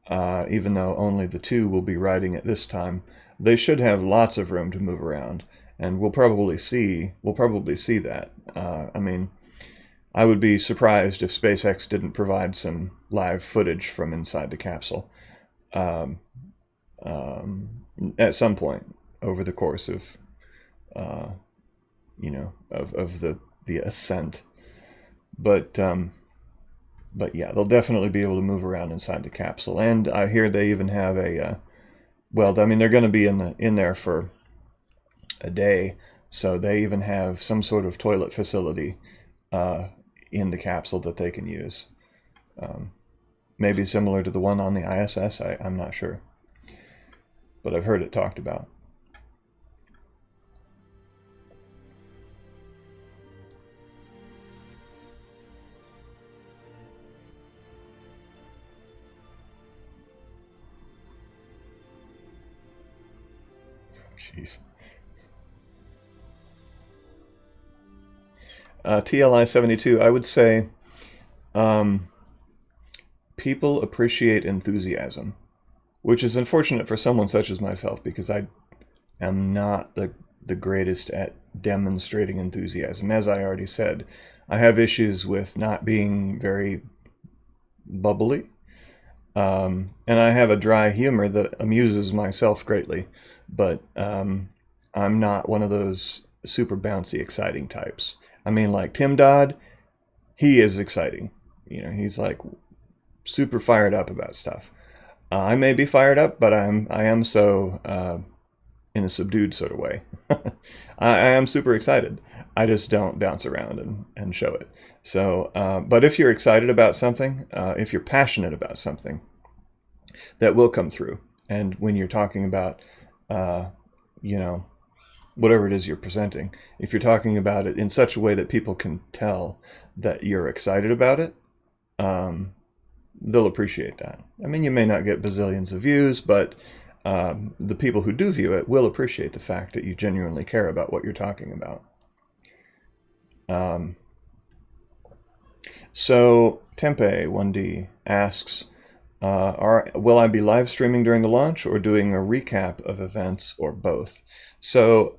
even though only the 2 will be riding it this time. They should have lots of room to move around, and we'll probably see that. I mean, I would be surprised if SpaceX didn't provide some live footage from inside the capsule at some point over the course of the ascent. But yeah, they'll definitely be able to move around inside the capsule. And I hear they even have well, I mean, they're going to be in there for a day, so they even have some sort of toilet facility in the capsule that they can use. Maybe similar to the one on the ISS, I'm not sure. But I've heard it talked about. Jeez. TLI-72, I would say people appreciate enthusiasm, which is unfortunate for someone such as myself, because I am not the greatest at demonstrating enthusiasm. As I already said, I have issues with not being very bubbly, and I have a dry humor that amuses myself greatly, but I'm not one of those super bouncy, exciting types. I mean, like Tim Dodd, he is exciting. You know, he's like super fired up about stuff. I may be fired up, but I am so in a subdued sort of way. I am super excited. I just don't bounce around and show it. So, but if you're excited about something, if you're passionate about something, that will come through. And when you're talking about, you know, whatever it is you're presenting, if you're talking about it in such a way that people can tell that you're excited about it, they'll appreciate that. I mean, you may not get bazillions of views, but the people who do view it will appreciate the fact that you genuinely care about what you're talking about. So Tempe 1D asks, will I be live streaming during the launch or doing a recap of events, or both? So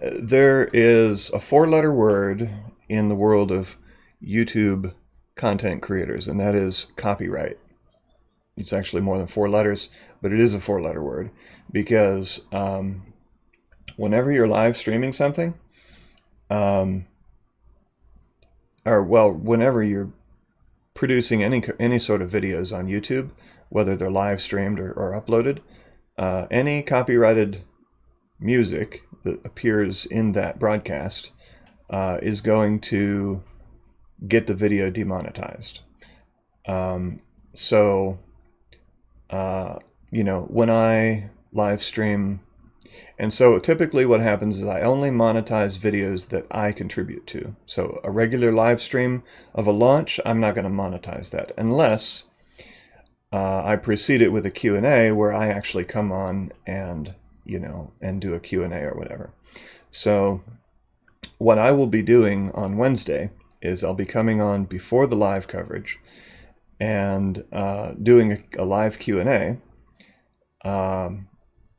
there is a 4-letter word in the world of YouTube content creators, and that is copyright. It's actually more than 4 letters, but it is a 4-letter word, because whenever you're live streaming something, whenever you're producing any sort of videos on YouTube, whether they're live streamed or uploaded, any copyrighted music that appears in that broadcast is going to get the video demonetized. You know, when I live stream, and so typically what happens is I only monetize videos that I contribute to. So a regular live stream of a launch, I'm not going to monetize that unless I precede it with a Q&A where I actually come on and, you know, and do a Q&A or whatever. So what I will be doing on Wednesday is I'll be coming on before the live coverage and doing a live Q&A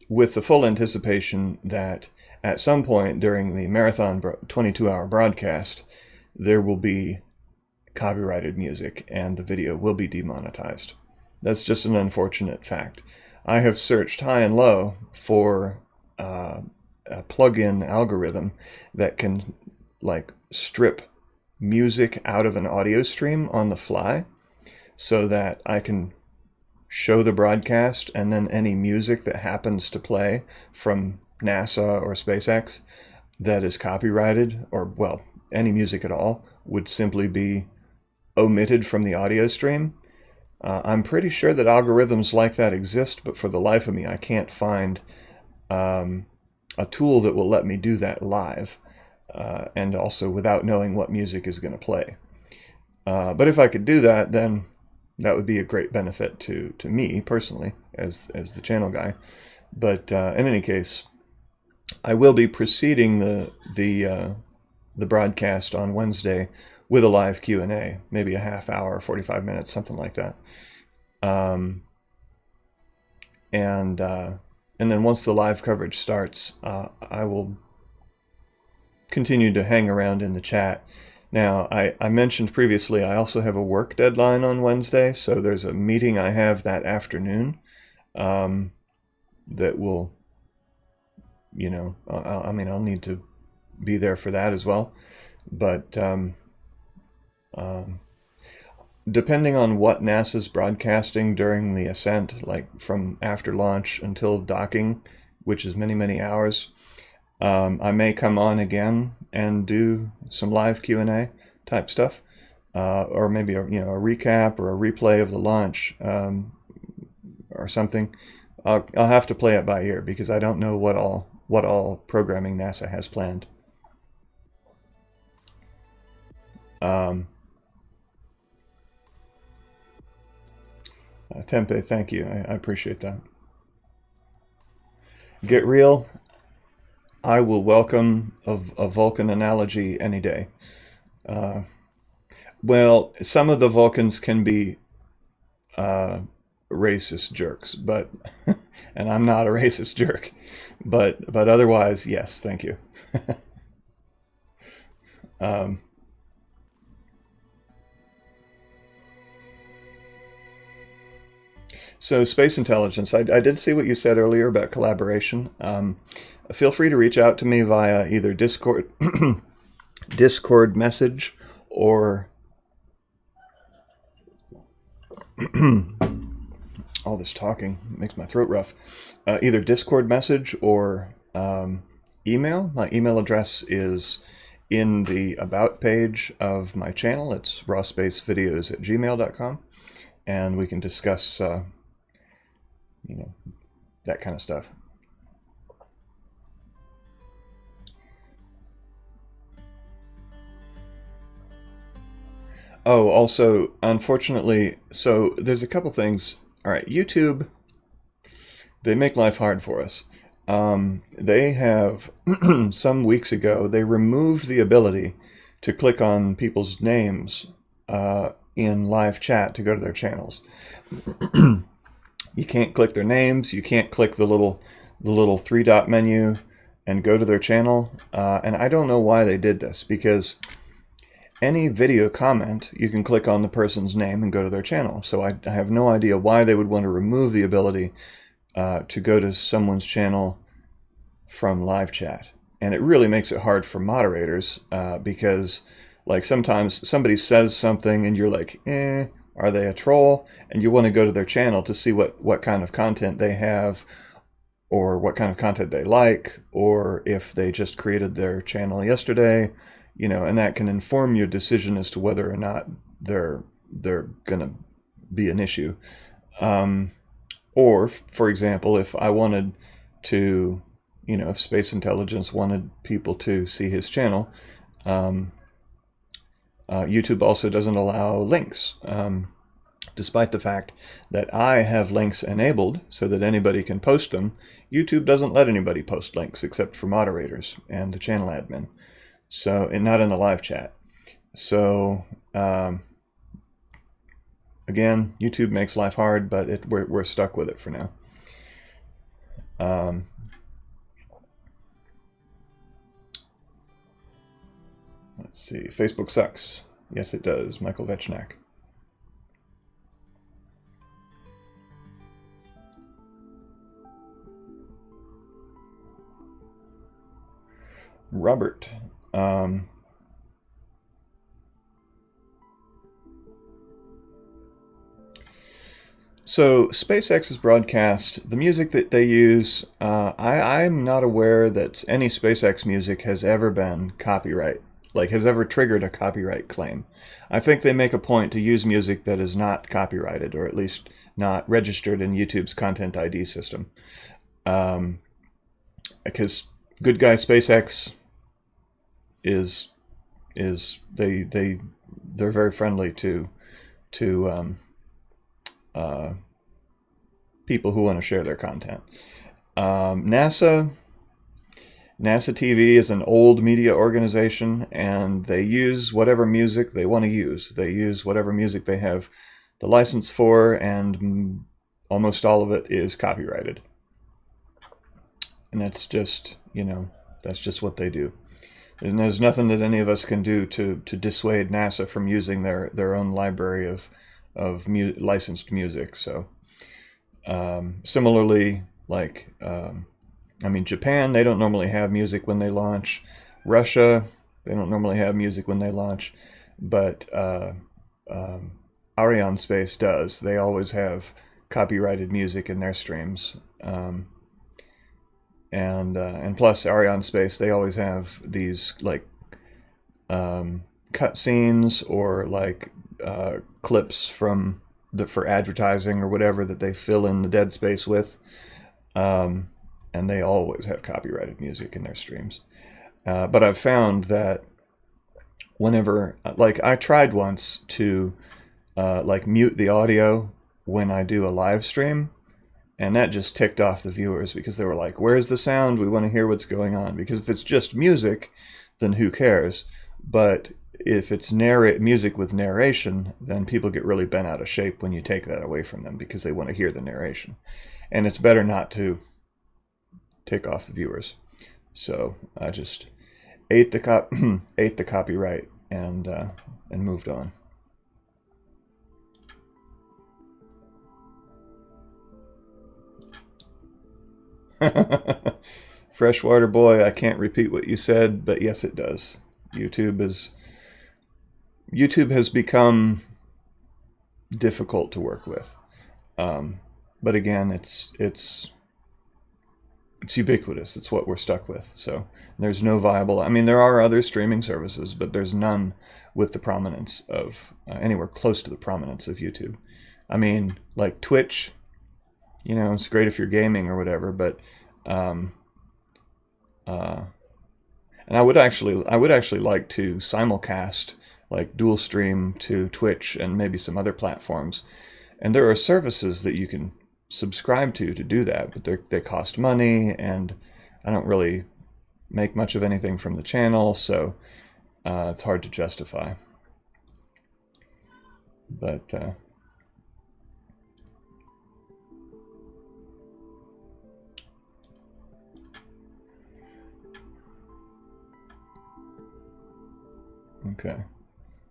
with the full anticipation that at some point during the marathon 22-hour broadcast, there will be copyrighted music and the video will be demonetized. That's just an unfortunate fact. I have searched high and low for a plug-in algorithm that can like strip music out of an audio stream on the fly so that I can show the broadcast, and then any music that happens to play from NASA or SpaceX that is copyrighted, or, well, any music at all, would simply be omitted from the audio stream. I'm pretty sure that algorithms like that exist, but for the life of me, I can't find a tool that will let me do that live, and also without knowing what music is going to play. But if I could do that, then that would be a great benefit to me personally as the channel guy. But in any case, I will be preceding the broadcast on Wednesday with a live Q&A, maybe a half hour, 45 minutes, something like that. And then once the live coverage starts, I will continue to hang around in the chat. Now, I mentioned previously, I also have a work deadline on Wednesday, so there's a meeting I have that afternoon that will, you know, I mean, I'll need to be there for that as well. But depending on what NASA's broadcasting during the ascent, like from after launch until docking, which is many, many hours, I may come on again and do some live Q&A type stuff, or maybe a recap or a replay of the launch, or something. I'll have to play it by ear because I don't know what all programming NASA has planned. Tempe, thank you. I appreciate that. Get real. I will welcome a Vulcan analogy any day. Well, some of the Vulcans can be racist jerks, but and I'm not a racist jerk, but otherwise, yes, thank you. So space intelligence, I did see what you said earlier about collaboration. Feel free to reach out to me via either Discord, Discord message, or all this talking makes my throat rough. Either Discord message or email. My email address is in the About page of my channel. It's rawspacevideos@gmail.com, and we can discuss, that kind of stuff. Oh, also, unfortunately, so there's a couple things. All right, YouTube, they make life hard for us. They have, some weeks ago, they removed the ability to click on people's names in live chat to go to their channels. You can't click their names. You can't click the little three-dot menu and go to their channel. And I don't know why they did this, because any video comment, you can click on the person's name and go to their channel. So I have no idea why they would want to remove the ability to go to someone's channel from live chat. And it really makes it hard for moderators because, like, sometimes somebody says something and you're like, are they a troll? And you want to go to their channel to see what kind of content they have, or what kind of content they like, or if they just created their channel yesterday, and that can inform your decision as to whether or not they're going to be an issue. Or, for example, if I wanted to, if Space Intelligence wanted people to see his channel, YouTube also doesn't allow links, despite the fact that I have links enabled so that anybody can post them. YouTube doesn't let anybody post links except for moderators and the channel admin. So, and not in the live chat. So, again, YouTube makes life hard, but we're stuck with it for now. Let's see. Facebook sucks. Yes, it does. Michael Vechnak. Robert. So SpaceX's broadcast, the music that they use, I'm not aware that any SpaceX music has ever been copyright, has ever triggered a copyright claim. I think they make a point to use music that is not copyrighted, or at least not registered in YouTube's Content ID system. Because good guy SpaceX they're very friendly to people who want to share their content. NASA TV is an old media organization, and they use whatever music they want to use. They use whatever music they have the license for, and almost all of it is copyrighted. And that's just, that's just what they do. And there's nothing that any of us can do to dissuade NASA from using their own library of licensed music. So similarly, Japan, they don't normally have music when they launch. Russia, they don't normally have music when they launch. But Arianespace does. They always have copyrighted music in their streams. And plus, Arianespace, they always have these cut scenes or clips for advertising or whatever that they fill in the dead space with, and they always have copyrighted music in their streams. But I've found that whenever, I tried once to mute the audio when I do a live stream, And that just ticked off the viewers because they were like, where's the sound? We want to hear what's going on. Because if it's just music, then who cares? But if it's music with narration, then people get really bent out of shape when you take that away from them because they want to hear the narration. And it's better not to take off the viewers. So I just ate the copyright and moved on. Freshwater boy, I can't repeat what you said, but yes, it does. YouTube has become difficult to work with, but again, it's ubiquitous. It's what we're stuck with. So there's no viable. I mean, there are other streaming services, but there's none with the prominence of anywhere close to the prominence of YouTube. I mean, like Twitch. You know, it's great if you're gaming or whatever, but and I would actually like to simulcast, like dual stream to Twitch and maybe some other platforms. And there are services that you can subscribe to do that, but they cost money, and I don't really make much of anything from the channel, so it's hard to justify. But okay.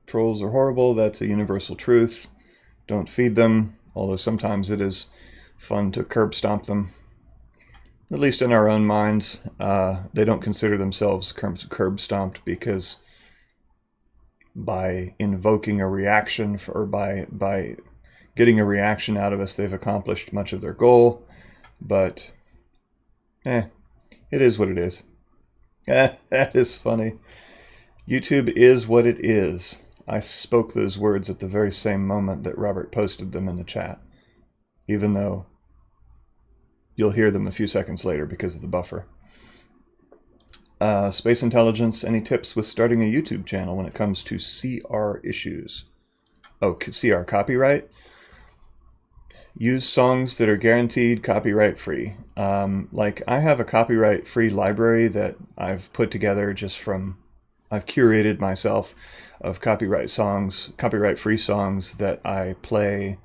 Trolls are horrible. That's a universal truth. Don't feed them, although sometimes it is fun to curb stomp them. At least in our own minds. They don't consider themselves curb stomped because by invoking a reaction or by getting a reaction out of us, they've accomplished much of their goal. But it is what it is. That is funny. YouTube is what it is. I spoke those words at the very same moment that Robert posted them in the chat, even though you'll hear them a few seconds later because of the buffer. Space Intelligence, any tips with starting a YouTube channel when it comes to CR issues? Oh, CR copyright? Use songs that are guaranteed copyright free. Like I have a copyright free library that I've put together I've curated myself of copyright free songs that I play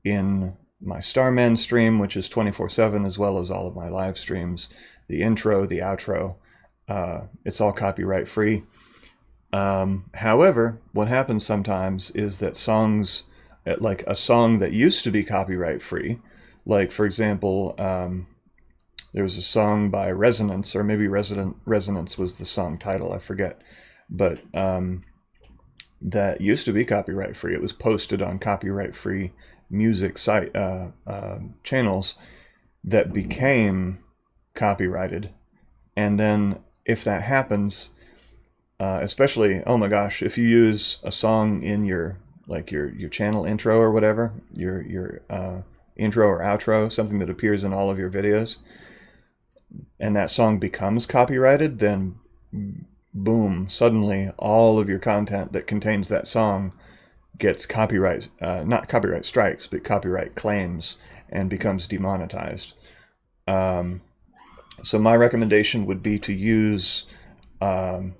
in my Starman stream, which is 24/7, as well as all of my live streams, the intro, the outro. It's all copyright free. However, what happens sometimes is that songs, like a song that used to be copyright free, like for example, there was a song by Resonance, or maybe Resonance was the song title, I forget. But that used to be copyright free. It was posted on copyright free music site channels that became copyrighted. And then if that happens, especially, oh my gosh, if you use a song in your channel intro or whatever, your intro or outro, something that appears in all of your videos, and that song becomes copyrighted, then boom, suddenly all of your content that contains that song gets copyright, not copyright strikes, but copyright claims, and becomes demonetized. So my recommendation would be to use, to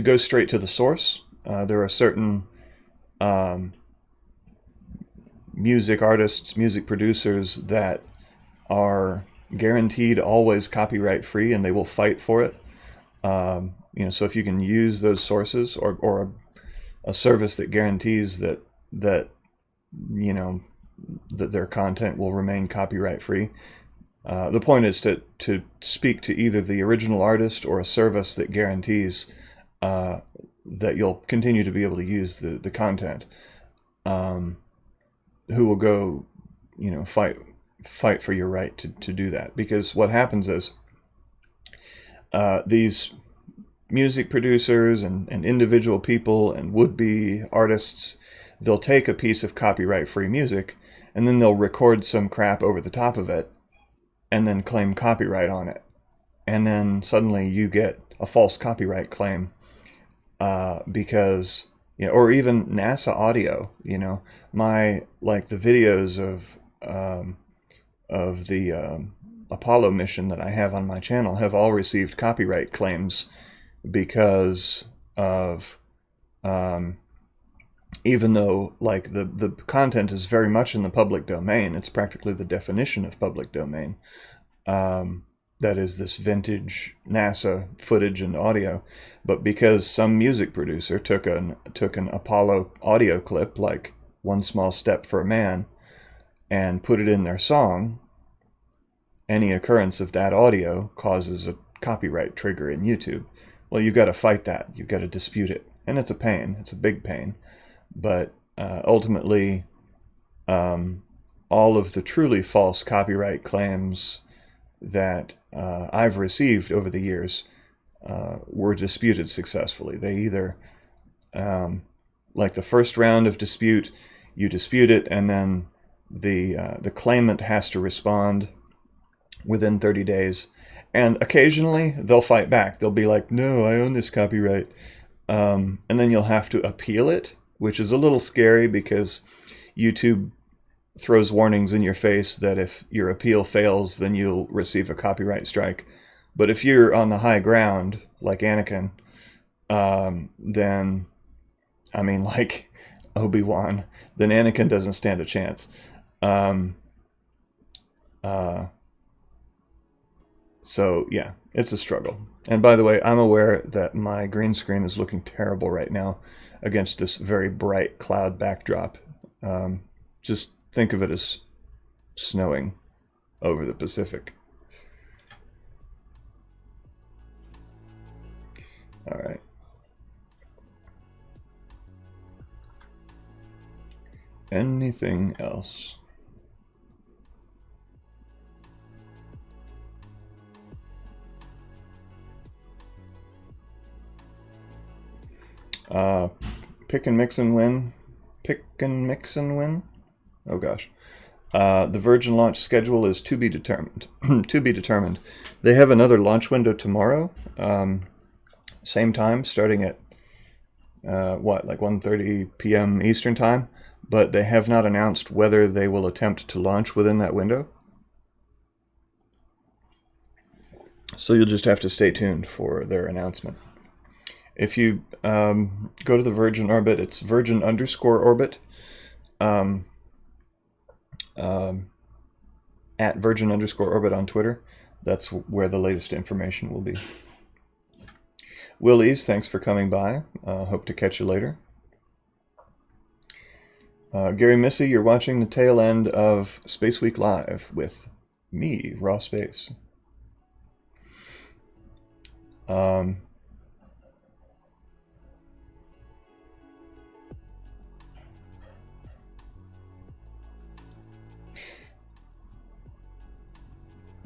go straight to the source. There are certain music artists, music producers that are guaranteed always copyright free, and they will fight for it. So if you can use those sources, or a service that guarantees that their content will remain copyright free. The point is to speak to either the original artist or a service that guarantees that you'll continue to be able to use the content, who will go, fight for your right to do that. Because what happens is these music producers and individual people and would-be artists, they'll take a piece of copyright-free music and then they'll record some crap over the top of it and then claim copyright on it. And then suddenly you get a false copyright claim because, or even NASA audio, the videos of of the Apollo mission that I have on my channel have all received copyright claims because of, even though like the content is very much in the public domain, it's practically the definition of public domain. That is this vintage NASA footage and audio, but because some music producer took an Apollo audio clip, like One Small Step for a Man, and put it in their song, any occurrence of that audio causes a copyright trigger in YouTube. Well, you've got to fight that. You've got to dispute it. And it's a pain. It's a big pain. But ultimately, all of the truly false copyright claims that I've received over the years were disputed successfully. They either, like the first round of dispute, you dispute it, and then the claimant has to respond within 30 days. And occasionally they'll fight back. They'll be like, no, I own this copyright. And then you'll have to appeal it, which is a little scary because YouTube throws warnings in your face that if your appeal fails, then you'll receive a copyright strike. But if you're on the high ground, like Anakin, then, I mean, like Obi-Wan, then Anakin doesn't stand a chance. So yeah, it's a struggle. And by the way, I'm aware that my green screen is looking terrible right now against this very bright cloud backdrop. Just think of it as snowing over the Pacific. All right. Anything else? Pick and mix and win. Pick and mix and win. Oh gosh. The Virgin launch schedule is to be determined. To be determined. They have another launch window tomorrow. Same time, starting at like 1:30 p.m. Eastern time. But they have not announced whether they will attempt to launch within that window. So you'll just have to stay tuned for their announcement. If you go to the Virgin orbit, it's Virgin_orbit. At Virgin_orbit on Twitter. That's where the latest information will be. Willies, thanks for coming by. Hope to catch you later. Gary Missy, you're watching the tail end of SpaceWeek Live with me, Raw Space.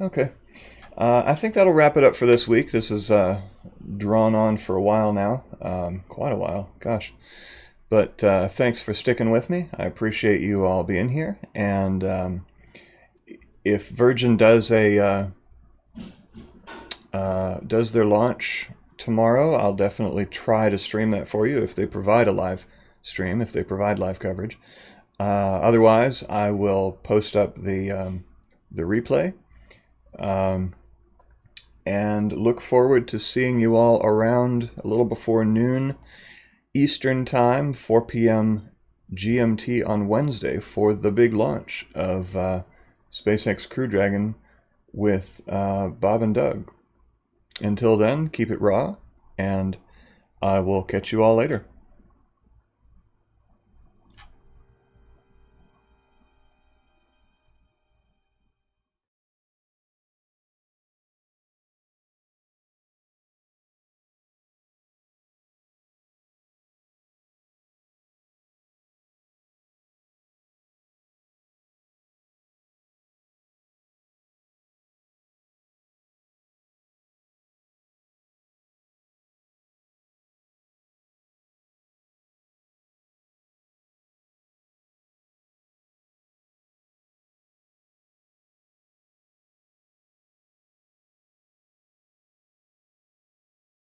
Okay. I think that'll wrap it up for this week. This is drawn on for a while now. Quite a while. Gosh. But thanks for sticking with me. I appreciate you all being here. And if Virgin does their launch tomorrow, I'll definitely try to stream that for you if they provide a live stream, if they provide live coverage. Otherwise, I will post up the replay. And look forward to seeing you all around a little before noon Eastern Time, 4 p.m. GMT on Wednesday for the big launch of SpaceX Crew Dragon with Bob and Doug. Until then, keep it raw, and I will catch you all later.